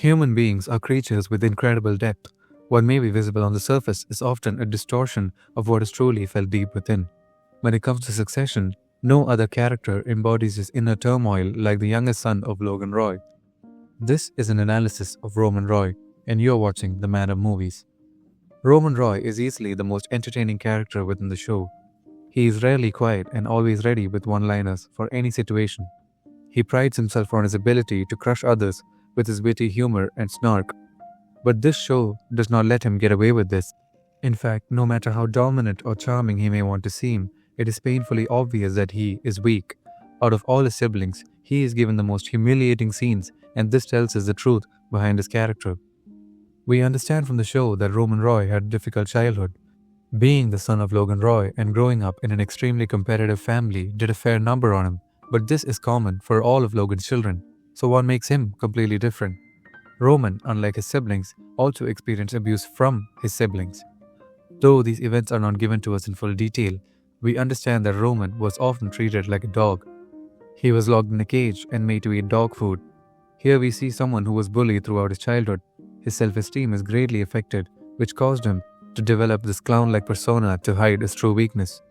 Human beings are creatures with incredible depth. What may be visible on the surface is often a distortion of what is truly felt deep within. When it comes to succession, no other character embodies his inner turmoil like the youngest son of Logan Roy. This is an analysis of Roman Roy, and you're watching the Man of Movies. Roman Roy is easily the most entertaining character within the show. He is rarely quiet and always ready with one-liners for any situation. He prides himself on his ability to crush others with his witty humor and snark. But this show does not let him get away with this. In fact, no matter how dominant or charming he may want to seem, it is painfully obvious that he is weak. Out of all his siblings, he is given the most humiliating scenes, and this tells us the truth behind his character. We understand from the show that Roman Roy had a difficult childhood. Being the son of Logan Roy and growing up in an extremely competitive family did a fair number on him, but this is common for all of Logan's children, so what makes him completely different? Roman, unlike his siblings, also experienced abuse from his siblings. Though these events are not given to us in full detail, we understand that Roman was often treated like a dog. He was locked in a cage and made to eat dog food. Here we see someone who was bullied throughout his childhood. His self-esteem is greatly affected, which caused him to develop this clown-like persona to hide his true weakness.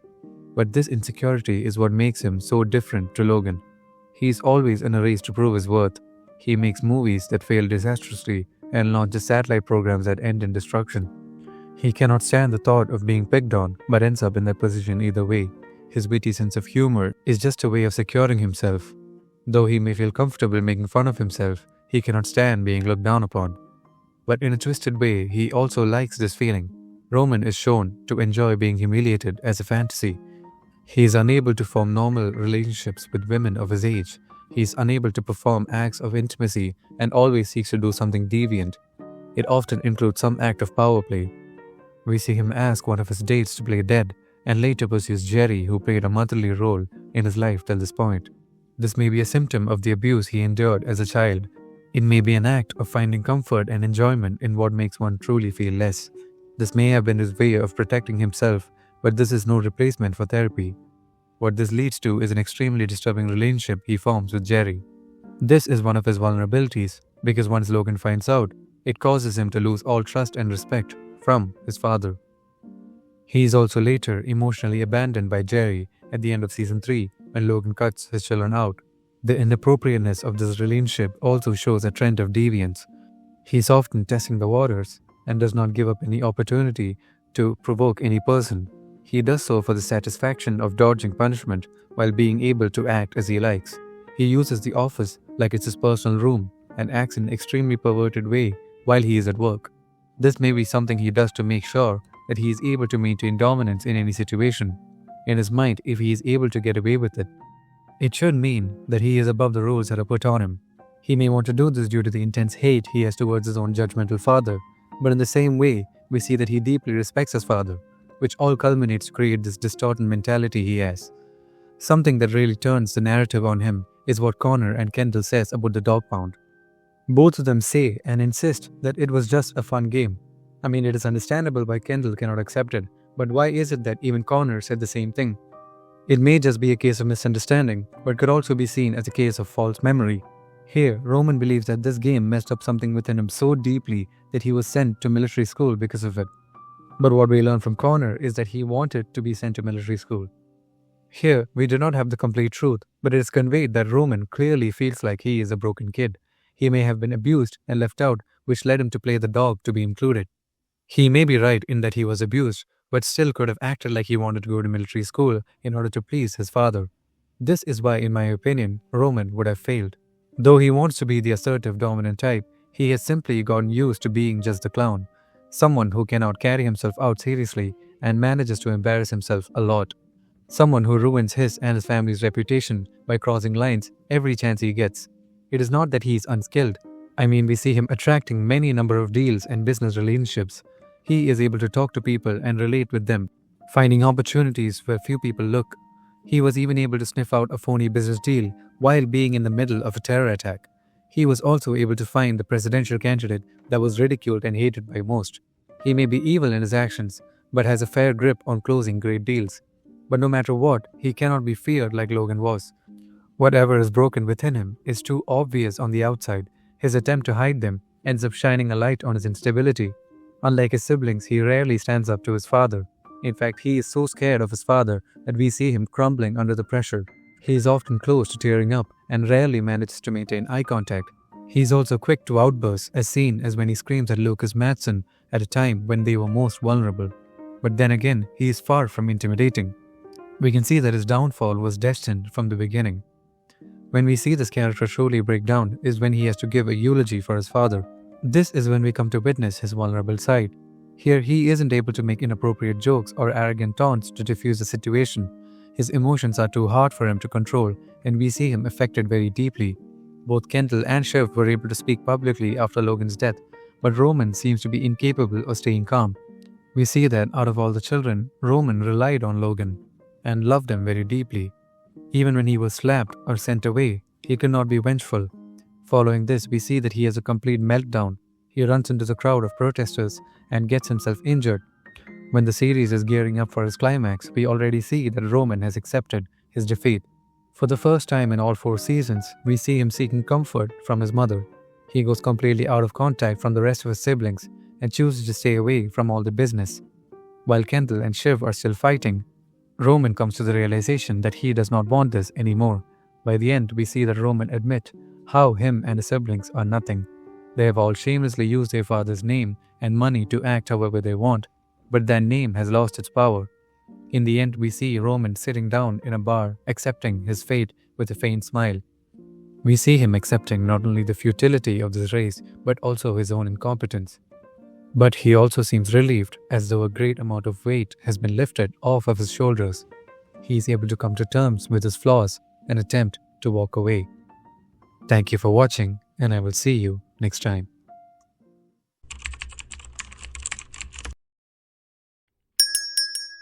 But this insecurity is what makes him so different to Logan. He is always in a race to prove his worth. He makes movies that fail disastrously and launches satellite programs that end in destruction. He cannot stand the thought of being picked on, but ends up in that position either way. His witty sense of humor is just a way of securing himself. Though he may feel comfortable making fun of himself, he cannot stand being looked down upon. But in a twisted way, he also likes this feeling. Roman is shown to enjoy being humiliated as a fantasy. He is unable to form normal relationships with women of his age. He is unable to perform acts of intimacy and always seeks to do something deviant. It often includes some act of power play. We see him ask one of his dates to play dead and later pursues Jerry, who played a motherly role in his life till this point. This may be a symptom of the abuse he endured as a child. It may be an act of finding comfort and enjoyment in what makes one truly feel less. This may have been his way of protecting himself, but this is no replacement for therapy. What this leads to is an extremely disturbing relationship he forms with Jerry. This is one of his vulnerabilities, because once Logan finds out, it causes him to lose all trust and respect from his father. He is also later emotionally abandoned by Jerry at the end of season 3 when Logan cuts his children out. The inappropriateness of this relationship also shows a trend of deviance. He is often testing the waters and does not give up any opportunity to provoke any person. He does so for the satisfaction of dodging punishment while being able to act as he likes. He uses the office like it's his personal room and acts in an extremely perverted way while he is at work. This may be something he does to make sure that he is able to maintain dominance in any situation. In his mind, if he is able to get away with it, it should mean that he is above the rules that are put on him. He may want to do this due to the intense hate he has towards his own judgmental father, but in the same way, we see that he deeply respects his father, which all culminates to create this distorted mentality he has. Something that really turns the narrative on him is what Connor and Kendall says about the dog pound. Both of them say and insist that it was just a fun game. I mean, it is understandable why Kendall cannot accept it, but why is it that even Connor said the same thing? It may just be a case of misunderstanding, but could also be seen as a case of false memory. Here, Roman believes that this game messed up something within him so deeply that he was sent to military school because of it. But what we learn from Connor is that he wanted to be sent to military school. Here, we do not have the complete truth, but it is conveyed that Roman clearly feels like he is a broken kid. He may have been abused and left out, which led him to play the dog to be included. He may be right in that he was abused, but still could have acted like he wanted to go to military school in order to please his father. This is why, in my opinion, Roman would have failed. Though he wants to be the assertive, dominant type, he has simply gotten used to being just the clown, someone who cannot carry himself out seriously and manages to embarrass himself a lot. Someone who ruins his and his family's reputation by crossing lines every chance he gets. It is not that he is unskilled. I mean, we see him attracting many number of deals and business relationships. He is able to talk to people and relate with them, finding opportunities where few people look. He was even able to sniff out a phony business deal while being in the middle of a terror attack. He was also able to find the presidential candidate that was ridiculed and hated by most. He may be evil in his actions, but has a fair grip on closing great deals. But no matter what, he cannot be feared like Logan was. Whatever is broken within him is too obvious on the outside. His attempt to hide them ends up shining a light on his instability. Unlike his siblings, he rarely stands up to his father. In fact, he is so scared of his father that we see him crumbling under the pressure. He is often close to tearing up and rarely manages to maintain eye contact. He is also quick to outbursts, as seen as when he screams at Lucas Madsen at a time when they were most vulnerable. But then again, he is far from intimidating. We can see that his downfall was destined from the beginning. When we see this character truly break down is when he has to give a eulogy for his father. This is when we come to witness his vulnerable side. Here, he isn't able to make inappropriate jokes or arrogant taunts to diffuse the situation. His emotions are too hard for him to control, and we see him affected very deeply. Both Kendall and Shiv were able to speak publicly after Logan's death, but Roman seems to be incapable of staying calm. We see that out of all the children, Roman relied on Logan and loved him very deeply. Even when he was slapped or sent away, he could not be vengeful. Following this, we see that he has a complete meltdown. He runs into the crowd of protesters and gets himself injured. When the series is gearing up for its climax, we already see that Roman has accepted his defeat. For the first time in all 4 seasons, we see him seeking comfort from his mother. He goes completely out of contact from the rest of his siblings and chooses to stay away from all the business. While Kendall and Shiv are still fighting, Roman comes to the realization that he does not want this anymore. By the end, we see that Roman admit how him and his siblings are nothing. They have all shamelessly used their father's name and money to act however they want, but that name has lost its power. In the end, we see Roman sitting down in a bar, accepting his fate with a faint smile. We see him accepting not only the futility of this race, but also his own incompetence. But he also seems relieved, as though a great amount of weight has been lifted off of his shoulders. He is able to come to terms with his flaws and attempt to walk away. Thank you for watching, and I will see you next time.